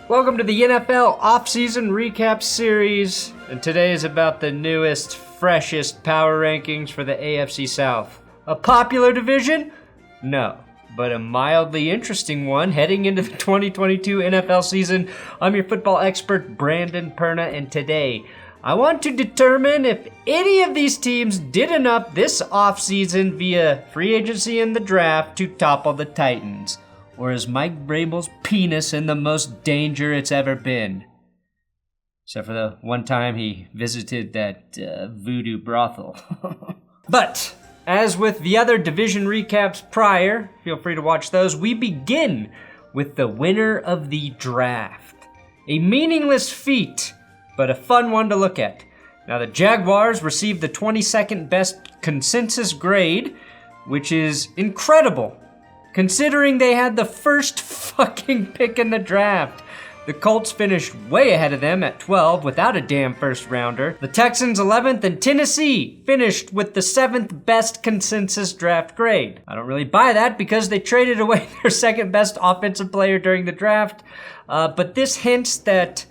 Welcome to the NFL offseason recap series, and today is about the newest, freshest power rankings for the AFC South. A popular division? No, but a mildly interesting one heading into the 2022 NFL season. I'm your football expert, Brandon Perna, and today I want to determine if any of these teams did enough this offseason via free agency and the draft to topple the Titans. Or is Mike Vrabel's penis in the most danger it's ever been? Except for the one time he visited that voodoo brothel. But, as with the other division recaps prior, feel free to watch those, we begin with the winner of the draft. A meaningless feat, but a fun one to look at. Now the Jaguars received the 22nd best consensus grade, which is incredible, considering they had the first fucking pick in the draft. The Colts finished way ahead of them at 12 without a damn first rounder. The Texans 11th and Tennessee finished with the 7th best consensus draft grade. I don't really buy that because they traded away their second best offensive player during the draft, but this hints that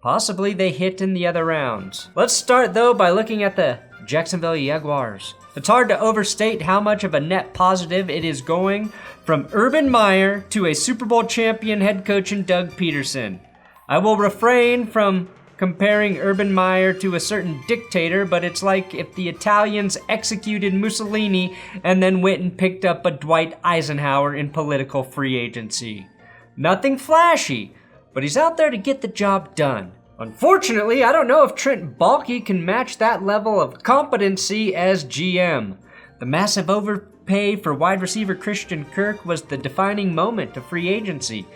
possibly they hit in the other rounds. Let's start though by looking at the Jacksonville Jaguars. It's hard to overstate how much of a net positive it is going from Urban Meyer to a Super Bowl champion head coach in Doug Peterson. I will refrain from comparing Urban Meyer to a certain dictator, but it's like if the Italians executed Mussolini and then went and picked up a Dwight Eisenhower in political free agency. Nothing flashy, but he's out there to get the job done. Unfortunately, I don't know if Trent Baalke can match that level of competency as GM. The massive overpay for wide receiver Christian Kirk was the defining moment of free agency.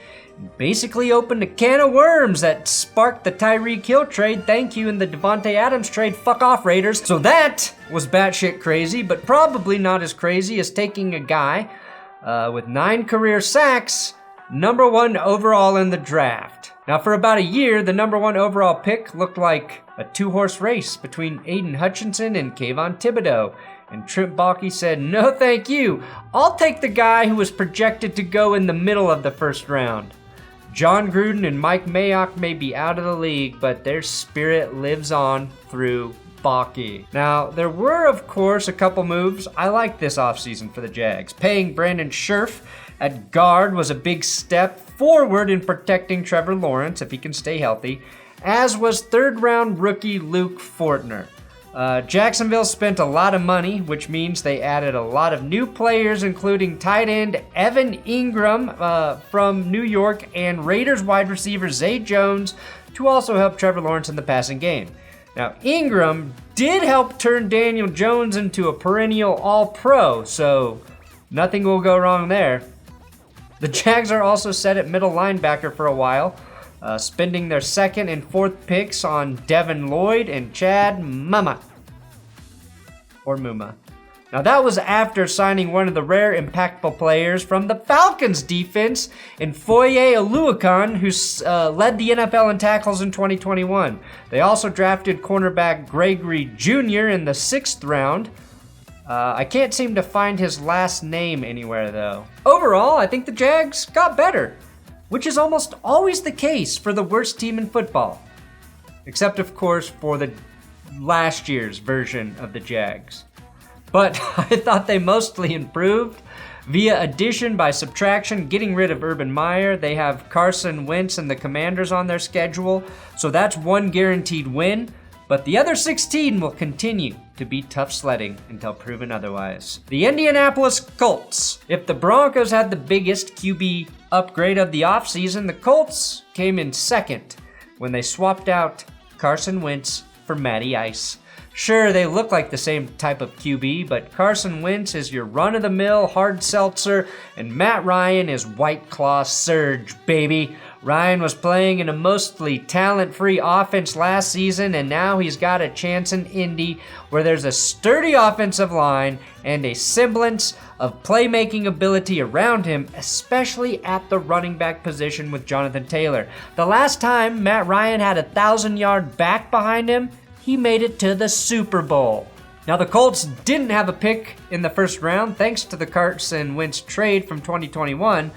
It basically opened a can of worms that sparked the Tyreek Hill trade, thank you, and the Devontae Adams trade, fuck off Raiders. So that was batshit crazy, but probably not as crazy as taking a guy with 9 career sacks, number 1 overall in the draft. Now, for about a year, the number 1 overall pick looked like a 2-horse race between Aiden Hutchinson and Kayvon Thibodeau. And Trent Baalke said, no thank you, I'll take the guy who was projected to go in the middle of the first round. John Gruden and Mike Mayock may be out of the league, but their spirit lives on through Baalke. Now, there were, of course, a couple moves I liked this offseason for the Jags. Paying Brandon Scherff at guard was a big step forward in protecting Trevor Lawrence if he can stay healthy, as was third-round rookie Luke Fortner. Jacksonville spent a lot of money, which means they added a lot of new players, including tight end Evan Ingram from New York and Raiders wide receiver Zay Jones to also help Trevor Lawrence in the passing game. Now, Ingram did help turn Daniel Jones into a perennial All-Pro, so nothing will go wrong there. The Jags are also set at middle linebacker for a while, spending their 2nd and 4th picks on Devin Lloyd and Chad Muma. Now that was after signing one of the rare impactful players from the Falcons defense in Foye Oluokun, who led the NFL in tackles in 2021. They also drafted cornerback Gregory Jr. in the 6th round. I can't seem to find his last name anywhere though. Overall, I think the Jags got better, which is almost always the case for the worst team in football. Except of course for the last year's version of the Jags. But I thought they mostly improved via addition by subtraction, getting rid of Urban Meyer. They have Carson Wentz and the Commanders on their schedule, so that's one guaranteed win. But the other 16 will continue to be tough sledding until proven otherwise. The Indianapolis Colts. If the Broncos had the biggest QB upgrade of the offseason, the Colts came in 2nd when they swapped out Carson Wentz for Matty Ice. Sure, they look like the same type of QB, but Carson Wentz is your run-of-the-mill hard seltzer, and Matt Ryan is White Claw Surge, baby. Ryan was playing in a mostly talent-free offense last season, and now he's got a chance in Indy where there's a sturdy offensive line and a semblance of playmaking ability around him, especially at the running back position with Jonathan Taylor. The last time Matt Ryan had a 1,000-yard back behind him, he made it to the Super Bowl. Now, the Colts didn't have a pick in the first round thanks to the Carson Wentz trade from 2021,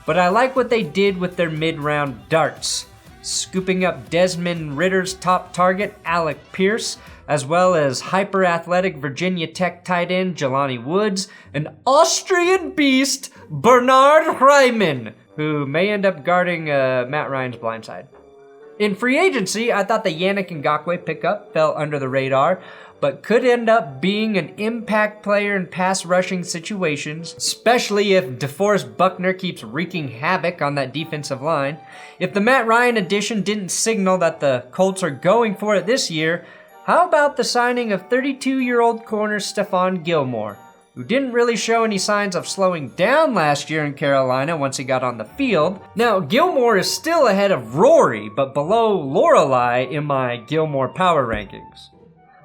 but I like what they did with their mid-round darts. scooping up Desmond Ritter's top target, Alec Pierce, as well as hyper-athletic Virginia Tech tight end Jelani Woods, and Austrian beast Bernard Reimann, who may end up guarding Matt Ryan's blindside. In free agency, I thought the Yannick Ngakoue pickup fell under the radar, but could end up being an impact player in pass rushing situations, especially if DeForest Buckner keeps wreaking havoc on that defensive line. If the Matt Ryan addition didn't signal that the Colts are going for it this year, how about the signing of 32-year-old corner Stephon Gilmore, who didn't really show any signs of slowing down last year in Carolina once he got on the field. Now, Gilmore is still ahead of Rory, but below Lorelei in my Gilmore power rankings.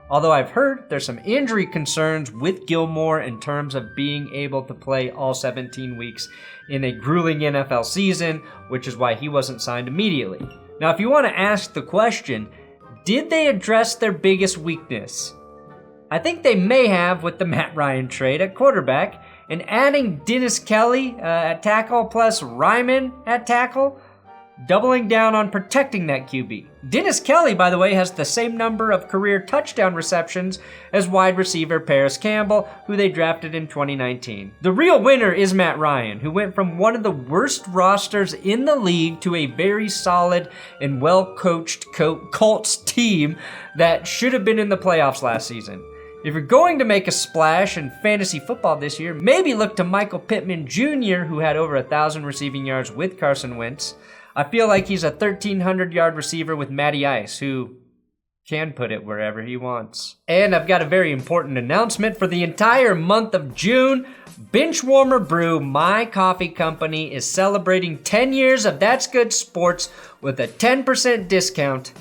Although I've heard there's some injury concerns with Gilmore in terms of being able to play all 17 weeks in a grueling NFL season, which is why he wasn't signed immediately. Now, if you want to ask the question, did they address their biggest weakness? I think they may have with the Matt Ryan trade at quarterback, and adding Dennis Kelly at tackle plus Ryman at tackle, doubling down on protecting that QB. Dennis Kelly, by the way, has the same number of career touchdown receptions as wide receiver Paris Campbell, who they drafted in 2019. The real winner is Matt Ryan, who went from one of the worst rosters in the league to a very solid and well-coached Colts team that should have been in the playoffs last season. If you're going to make a splash in fantasy football this year, maybe look to Michael Pittman Jr., who had over 1,000 receiving yards with Carson Wentz. I feel like he's a 1,300-yard receiver with Matty Ice, who can put it wherever he wants. And I've got a very important announcement. For the entire month of June, Benchwarmer Brew, my coffee company, is celebrating 10 years of That's Good Sports with a 10% discount.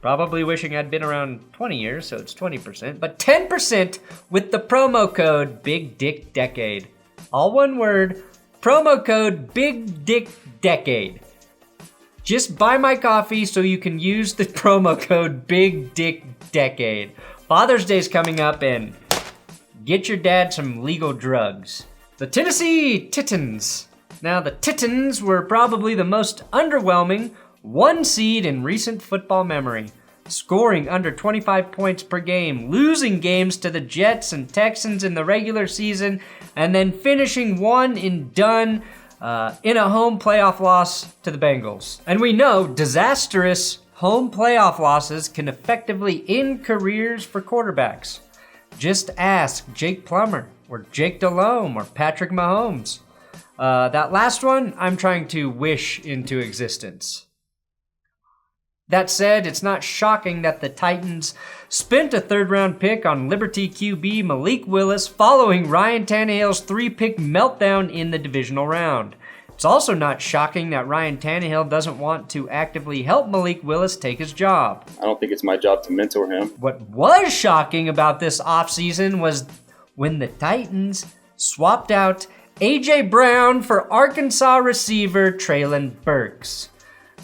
Probably wishing I'd been around 20 years, so it's 20%, but 10% with the promo code Big Dick Decade. All one word, promo code Big Dick Decade. Just buy my coffee so you can use the promo code Big Dick Decade. Father's Day's coming up, and get your dad some legal drugs. The Tennessee Titans. Now, the Titans were probably the most underwhelming one seed in recent football memory, scoring under 25 points per game, losing games to the Jets and Texans in the regular season, and then finishing one and done in a home playoff loss to the Bengals. And we know disastrous home playoff losses can effectively end careers for quarterbacks. Just ask Jake Plummer or Jake Delhomme or Patrick Mahomes. That last one, I'm trying to wish into existence. That said, it's not shocking that the Titans spent a third-round pick on Liberty QB Malik Willis following Ryan Tannehill's 3-pick meltdown in the divisional round. It's also not shocking that Ryan Tannehill doesn't want to actively help Malik Willis take his job. I don't think it's my job to mentor him. What was shocking about this offseason was when the Titans swapped out A.J. Brown for Arkansas receiver Treylon Burks.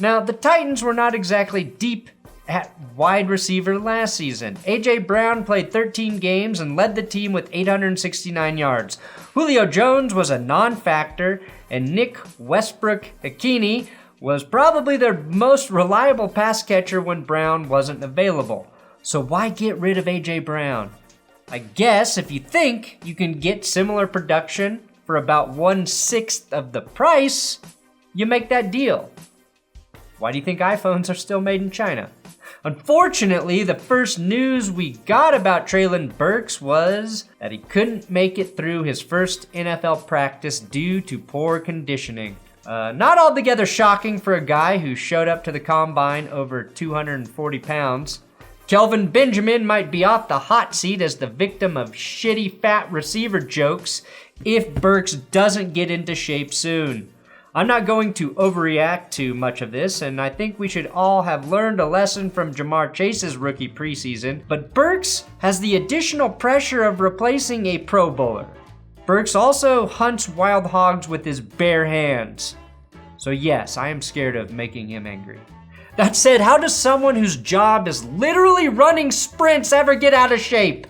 Now, the Titans were not exactly deep at wide receiver last season. A.J. Brown played 13 games and led the team with 869 yards. Julio Jones was a non-factor, and Nick Westbrook-Ikhine was probably their most reliable pass catcher when Brown wasn't available. So why get rid of A.J. Brown? I guess if you think you can get similar production for about 1/6 of the price, you make that deal. Why do you think iPhones are still made in China? Unfortunately, the first news we got about Treylon Burks was that he couldn't make it through his first NFL practice due to poor conditioning. Not altogether shocking for a guy who showed up to the combine over 240 pounds. Kelvin Benjamin might be off the hot seat as the victim of shitty fat receiver jokes if Burks doesn't get into shape soon. I'm not going to overreact to much of this, and I think we should all have learned a lesson from Jamar Chase's rookie preseason, but Burks has the additional pressure of replacing a Pro Bowler. Burks also hunts wild hogs with his bare hands. So yes, I am scared of making him angry. That said, how does someone whose job is literally running sprints ever get out of shape?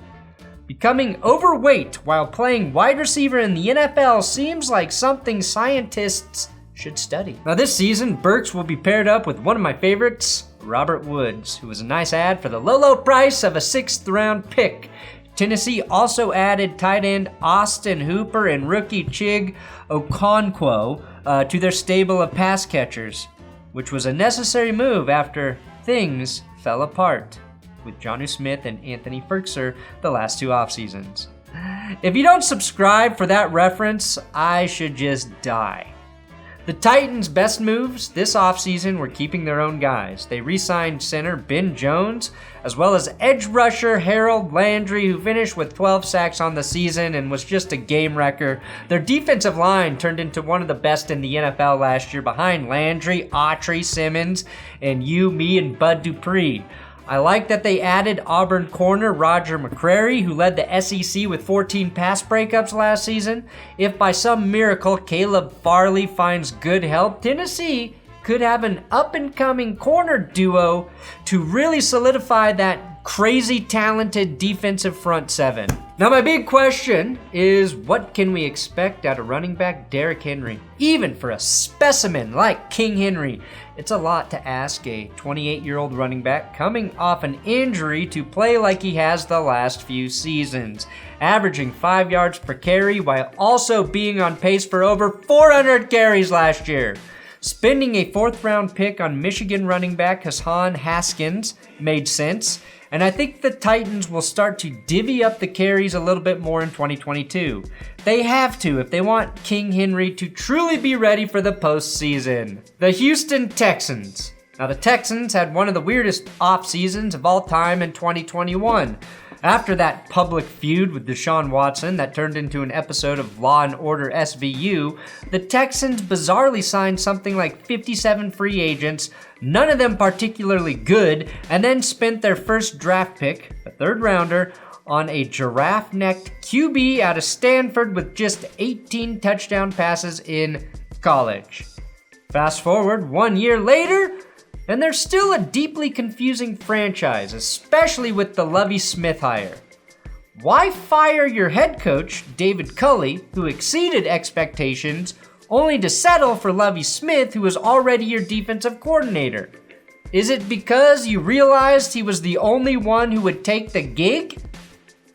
Becoming overweight while playing wide receiver in the NFL seems like something scientists should study. Now this season, Burks will be paired up with one of my favorites, Robert Woods, who was a nice add for the low price of a 6th round pick. Tennessee also added tight end Austin Hooper and rookie Chig Okonkwo to their stable of pass catchers, which was a necessary move after things fell apart with Jonnu Smith and Anthony Firkser the last 2 off seasons. If you don't subscribe for that reference, I should just die. The Titans' best moves this offseason were keeping their own guys. They re-signed center Ben Jones, as well as edge rusher Harold Landry, who finished with 12 sacks on the season and was just a game wrecker. Their defensive line turned into one of the best in the NFL last year, behind Landry, Autry, Simmons, and you, me, and Bud Dupree. I like that they added Auburn corner Roger McCreary, who led the SEC with 14 pass breakups last season. If by some miracle Caleb Farley finds good help, Tennessee could have an up-and-coming corner duo to really solidify that crazy talented defensive front 7. Now my big question is, what can we expect out of running back Derrick Henry? Even for a specimen like King Henry, it's a lot to ask a 28-year-old running back coming off an injury to play like he has the last few seasons, averaging 5 yards per carry while also being on pace for over 400 carries last year. Spending a 4th round pick on Michigan running back Hassan Haskins made sense, and I think the Titans will start to divvy up the carries a little bit more in 2022. They have to if they want King Henry to truly be ready for the postseason. The Houston Texans. Now the Texans had one of the weirdest off seasons of all time in 2021. After that public feud with Deshaun Watson that turned into an episode of Law & Order SVU, the Texans bizarrely signed something like 57 free agents, none of them particularly good, and then spent their first draft pick, a 3rd rounder, on a giraffe-necked QB out of Stanford with just 18 touchdown passes in college. Fast forward 1 year later, and they're still a deeply confusing franchise, especially with the Lovie Smith hire. Why fire your head coach, David Culley, who exceeded expectations, only to settle for Lovie Smith, who was already your defensive coordinator? Is it because you realized he was the only one who would take the gig?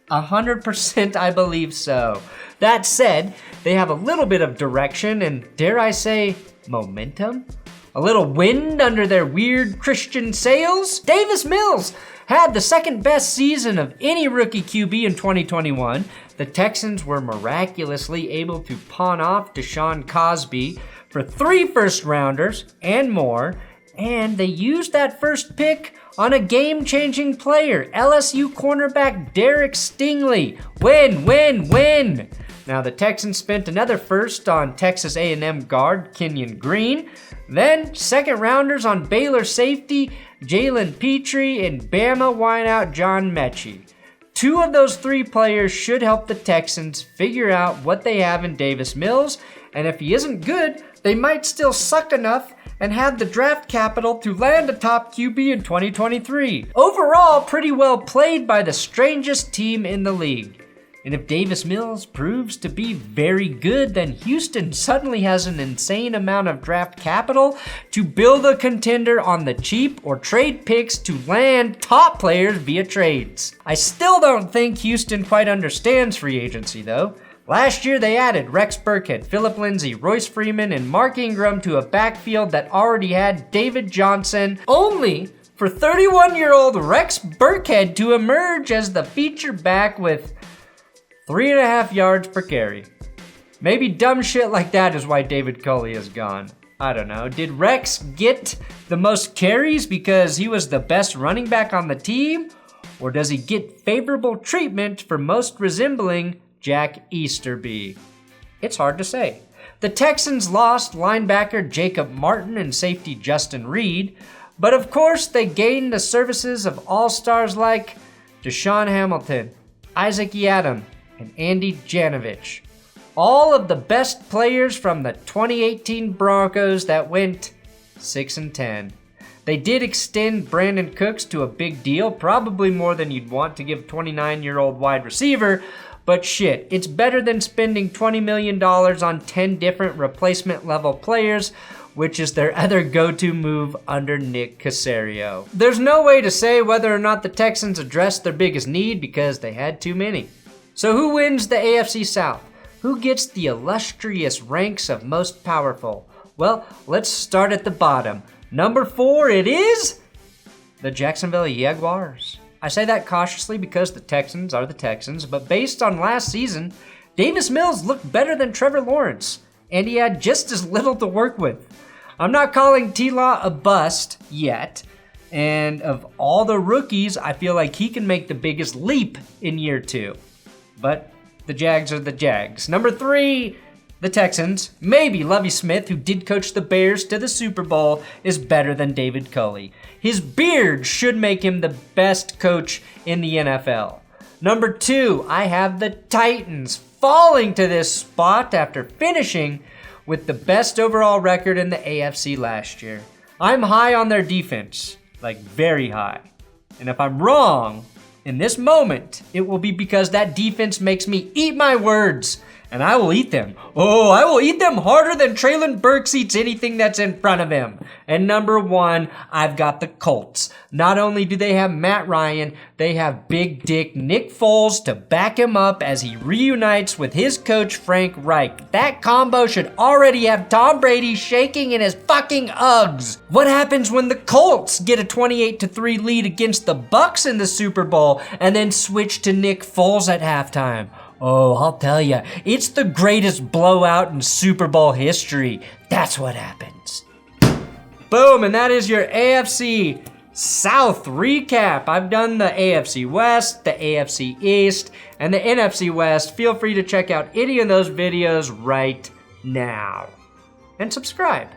100% I believe so. That said, they have a little bit of direction and, dare I say, momentum? A little wind under their weird Christian sails? Davis Mills had the 2nd best season of any rookie QB in 2021. The Texans were miraculously able to pawn off Deshaun Cosby for 3 first-rounders and more, and they used that first pick on a game-changing player, LSU cornerback Derek Stingley. Win. Now the Texans spent another first on Texas A&M guard Kenyon Green, then 2nd rounders on Baylor safety Jalen Petrie and Bama wideout John Mechie. 2 of those 3 players should help the Texans figure out what they have in Davis Mills, and if he isn't good, they might still suck enough and have the draft capital to land a top QB in 2023. Overall, pretty well played by the strangest team in the league. And if Davis Mills proves to be very good, then Houston suddenly has an insane amount of draft capital to build a contender on the cheap or trade picks to land top players via trades. I still don't think Houston quite understands free agency though. Last year they added Rex Burkhead, Phillip Lindsay, Royce Freeman, and Mark Ingram to a backfield that already had David Johnson, only for 31-year-old Rex Burkhead to emerge as the feature back with 3.5 yards per carry. Maybe dumb shit like that is why David Culley is gone. I don't know. Did Rex get the most carries because he was the best running back on the team? Or does he get favorable treatment for most resembling Jack Easterby? It's hard to say. The Texans lost linebacker Jacob Martin and safety Justin Reed, but of course they gained the services of all-stars like Deshaun Hamilton, Isaac Yiadom, and Andy Janovich. All of the best players from the 2018 Broncos that went 6-10. They did extend Brandon Cooks to a big deal, probably more than you'd want to give 29-year-old wide receiver, but shit, it's better than spending $20 million on 10 different replacement level players, which is their other go-to move under Nick Caserio. There's no way to say whether or not the Texans addressed their biggest need because they had too many. So who wins the AFC South? Who gets the illustrious ranks of most powerful? Well, let's start at the bottom. Number 4, it is the Jacksonville Jaguars. I say that cautiously because the Texans are the Texans, but based on last season, Davis Mills looked better than Trevor Lawrence, and he had just as little to work with. I'm not calling T-Law a bust yet, and of all the rookies, I feel like he can make the biggest leap in year 2. But the Jags are the Jags. Number 3, the Texans. Maybe Lovie Smith, who did coach the Bears to the Super Bowl, is better than David Culley. His beard should make him the best coach in the NFL. Number 2, I have the Titans falling to this spot after finishing with the best overall record in the AFC last year. I'm high on their defense, like very high. And if I'm wrong, in this moment, it will be because that defense makes me eat my words, and I will eat them. Oh, I will eat them harder than Traylon Burks eats anything that's in front of him. And number 1, I've got the Colts. Not only do they have Matt Ryan, they have Big Dick Nick Foles to back him up as he reunites with his coach Frank Reich. That combo should already have Tom Brady shaking in his fucking Uggs. What happens when the Colts get a 28-3 lead against the Bucs in the Super Bowl and then switch to Nick Foles at halftime? Oh, I'll tell you, it's the greatest blowout in Super Bowl history. That's what happens. Boom, and that is your AFC South recap. I've done the AFC West, the AFC East, and the NFC West. Feel free to check out any of those videos right now. And subscribe.